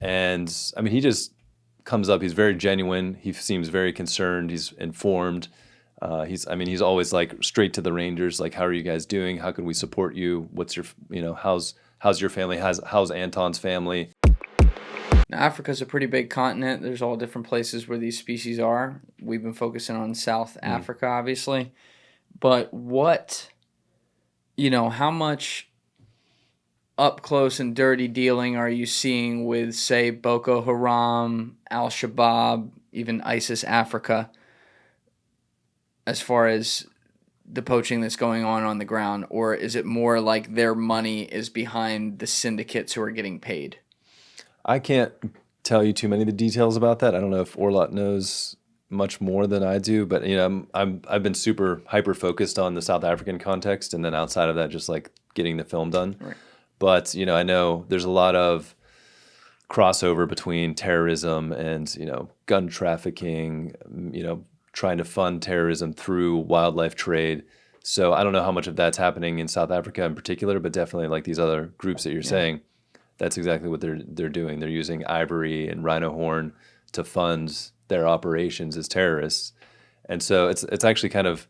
And I mean, he just comes up. He's very genuine. He seems very concerned. He's informed. He's always like straight to the Rangers. Like, how are you guys doing? How can we support you? What's your, how's your family? How's Anton's family? Now, Africa's a pretty big continent. There's all different places where these species are. We've been focusing on South Africa, obviously. But how much up close and dirty dealing are you seeing with, say, Boko Haram, Al-Shabaab, even ISIS Africa, as far as the poaching that's going on the ground? Or is it more like their money is behind the syndicates who are getting paid? I can't tell you too many of the details about that. I don't know if Orlat knows much more than I do, but I've been super hyper focused on the South African context, and then outside of that, just like getting the film done. Right. But I know there's a lot of crossover between terrorism and gun trafficking. Trying to fund terrorism through wildlife trade. So I don't know how much of that's happening in South Africa in particular, but definitely like these other groups that you're saying. That's exactly what they're doing. They're using ivory and rhino horn to fund their operations as terrorists. And so it's actually kind of,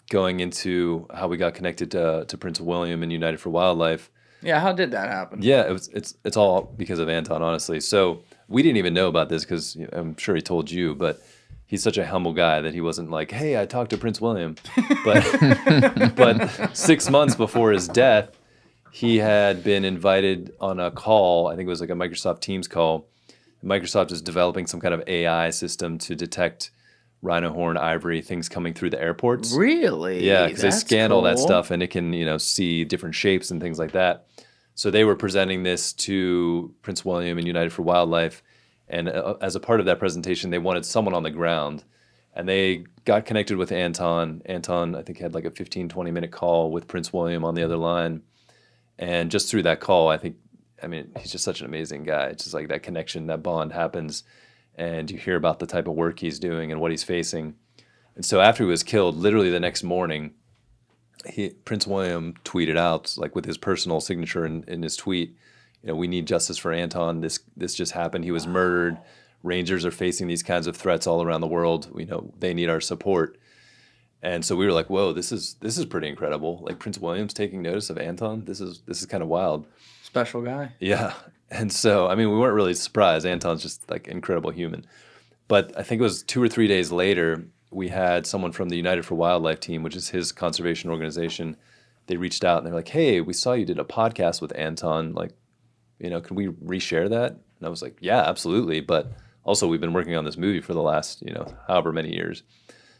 going into how we got connected to Prince William and United for Wildlife. Yeah, how did that happen? Yeah, it's all because of Anton, honestly. So we didn't even know about this because I'm sure he told you, but he's such a humble guy that he wasn't like, hey, I talked to Prince William. But 6 months before his death, he had been invited on a call. I think it was like a Microsoft Teams call. Microsoft is developing some kind of AI system to detect rhino horn, ivory, things coming through the airports. Really? Yeah, because they scan all that cool. stuff and it can, see different shapes and things like that. So they were presenting this to Prince William and United for Wildlife. And as a part of that presentation, they wanted someone on the ground. And they got connected with Anton. Anton, I think, had like a 15, 20-minute call with Prince William on the other line. And just through that call, he's just such an amazing guy. It's just like that connection, that bond happens. And you hear about the type of work he's doing and what he's facing. And so after he was killed, literally the next morning, Prince William tweeted out, like with his personal signature in his tweet, we need justice for Anton. This just happened. He was murdered. Rangers are facing these kinds of threats all around the world. They need our support. And so we were like, whoa, this is pretty incredible. Like Prince William's taking notice of Anton. This is kind of wild. Special guy. Yeah. And so, we weren't really surprised. Anton's just like incredible human. But I think it was 2 or 3 days later, we had someone from the United for Wildlife team, which is his conservation organization. They reached out and they're like, hey, we saw you did a podcast with Anton. Like, can we reshare that? And I was like, yeah, absolutely. But also we've been working on this movie for the last, however many years.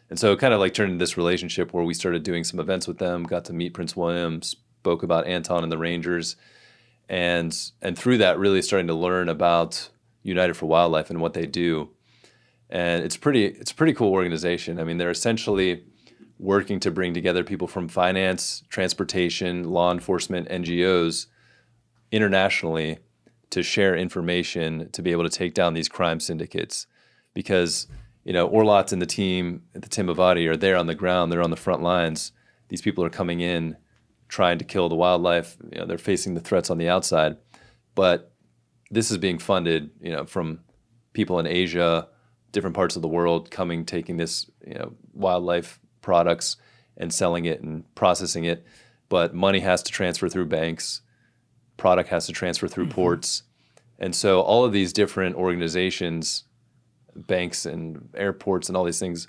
And so it kind of like turned into this relationship where we started doing some events with them, got to meet Prince William, spoke about Anton and the Rangers. And through that, really starting to learn about United for Wildlife and what they do. And it's a pretty cool organization. They're essentially working to bring together people from finance, transportation, law enforcement, NGOs internationally to share information to be able to take down these crime syndicates. Because, Orlat and the team at the Timbavati are there on the ground. They're on the front lines. These people are coming in trying to kill the wildlife. They're facing the threats on the outside. But this is being funded, from people in Asia, different parts of the world taking this, wildlife products and selling it and processing it. But money has to transfer through banks. Product has to transfer through ports. And so all of these different organizations, banks and airports and all these things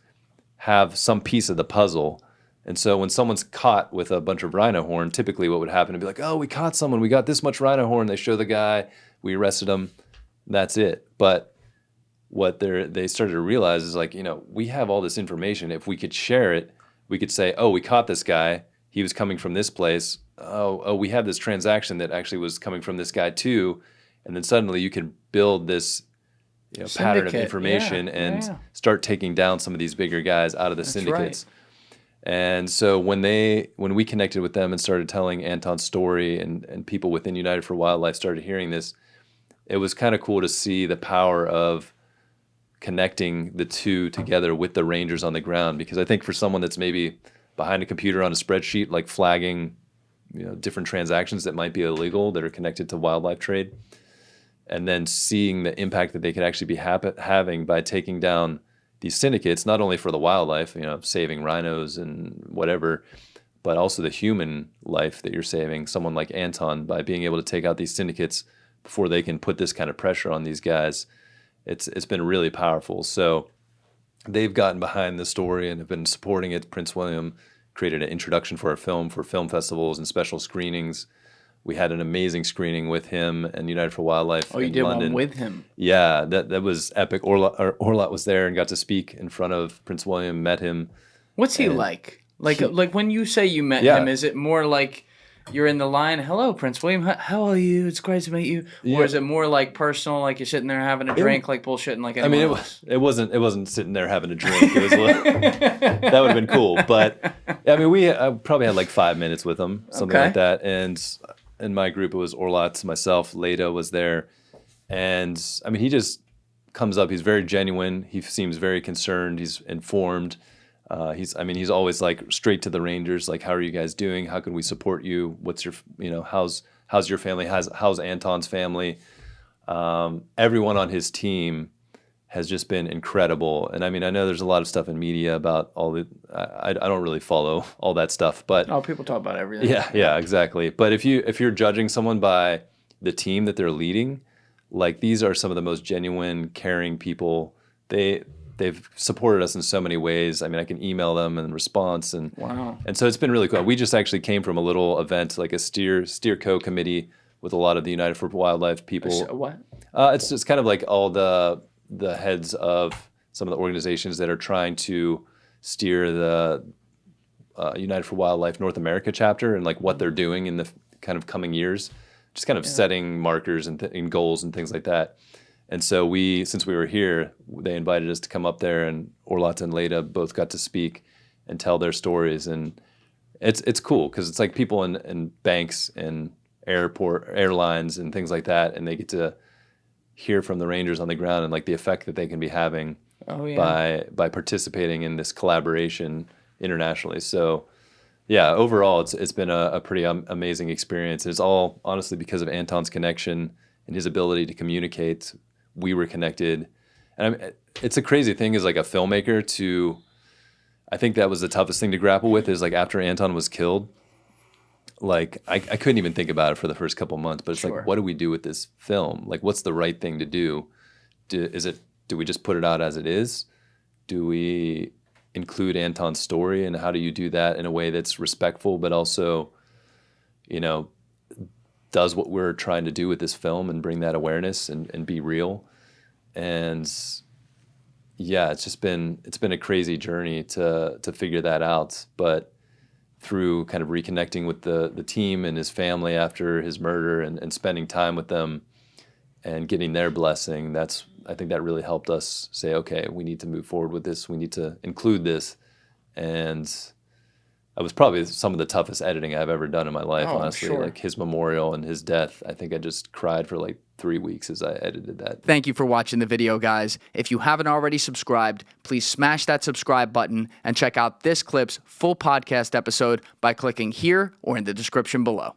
have some piece of the puzzle. And so when someone's caught with a bunch of rhino horn, typically what would happen would be like, oh, we caught someone. We got this much rhino horn. They show the guy. We arrested him. That's it. But what they started to realize is like, we have all this information. If we could share it, we could say, oh, we caught this guy. He was coming from this place. Oh, we have this transaction that actually was coming from this guy too. And then suddenly you can build this pattern of information and start taking down some of these bigger guys out of the syndicates. Right. And so when we connected with them and started telling Anton's story and people within United for Wildlife started hearing this, it was kind of cool to see the power of connecting the two together with the rangers on the ground. Because I think for someone that's maybe behind a computer on a spreadsheet, like flagging different transactions that might be illegal that are connected to wildlife trade, and then seeing the impact that they could actually be having by taking down these syndicates, not only for the wildlife, saving rhinos and whatever, but also the human life that you're saving, someone like Anton, by being able to take out these syndicates before they can put this kind of pressure on these guys. It's been really powerful. So they've gotten behind the story and have been supporting it. Prince William created an introduction for our film for film festivals and special screenings. We had an amazing screening with him and United for Wildlife in London. Oh, you did one with him? Yeah, that was epic. Orlat was there and got to speak in front of Prince William, met him. What's he like? Like when you say you met him, is it more like you're in the line, hello, Prince William, how are you? It's great to meet you. Or is it more like personal, like you're sitting there having a drink, like bullshitting like anyone else? It wasn't sitting there having a drink. It was that would have been cool. But I probably had like 5 minutes with him, something like that. And in my group, it was Orlat, myself, Leda was there. And he just comes up. He's very genuine. He seems very concerned. He's informed. He's always like straight to the Rangers. Like, how are you guys doing? How can we support you? What's your, how's your family? How's Anton's family? Everyone on his team has just been incredible. And I know there's a lot of stuff in media about all the. I don't really follow all that stuff, but people talk about everything. Yeah, exactly. But if you're judging someone by the team that they're leading, like these are some of the most genuine, caring people. They've supported us in so many ways. I can email them in response, and wow. And so it's been really cool. We just actually came from a little event, like a steer co-committee with a lot of the United for Wildlife people. What? It's just kind of like all the heads of some of the organizations that are trying to steer the United for Wildlife North America chapter and like what they're doing in the kind of coming years, just kind of setting markers and goals and things like that. And so since we were here, they invited us to come up there, and Orlat and Leda both got to speak and tell their stories. And it's cool because it's like people in banks and airlines and things like that, and they get to hear from the Rangers on the ground and like the effect that they can be having by participating in this collaboration internationally. So yeah, overall it's been a pretty amazing experience. It's all honestly because of Anton's connection and his ability to communicate. We were connected, and it's a crazy thing as like a filmmaker to. I think that was the toughest thing to grapple with is like after Anton was killed, like I couldn't even think about it for the first couple months. But it's like, what do we do with this film? Like, what's the right thing to do? Do we just put it out as it is? Do we include Anton's story, and how do you do that in a way that's respectful, but also, does what we're trying to do with this film and bring that awareness and be real. And yeah, it's been a crazy journey to figure that out. But through kind of reconnecting with the team and his family after his murder and spending time with them and getting their blessing, I think that really helped us say, okay, we need to move forward with this. We need to include this. And it was probably some of the toughest editing I've ever done in my life, honestly. Sure. Like his memorial and his death, I think I just cried for like 3 weeks as I edited that. Thank you for watching the video, guys. If you haven't already subscribed, please smash that subscribe button and check out this clip's full podcast episode by clicking here or in the description below.